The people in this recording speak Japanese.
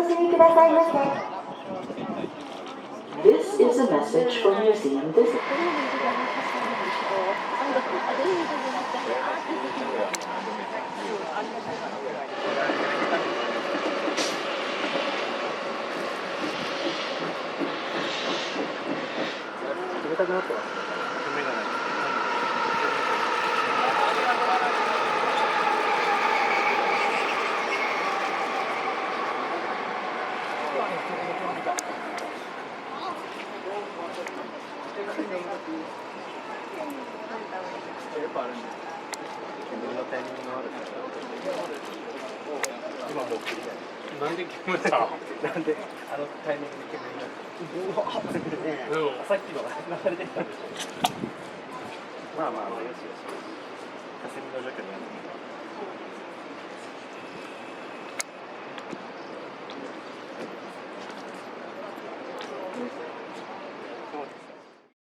楽しみくださいませ。This is a message for museum visitors. 冷たくなってます。目がない。やっぱあるんです。煙のタイミングのあるから。今もう切りたい。なんで煙た？なんであのタイミングで煙が。さっきの流れてきたんでしょ。まあまあまあよしよし。霞の除去にやる。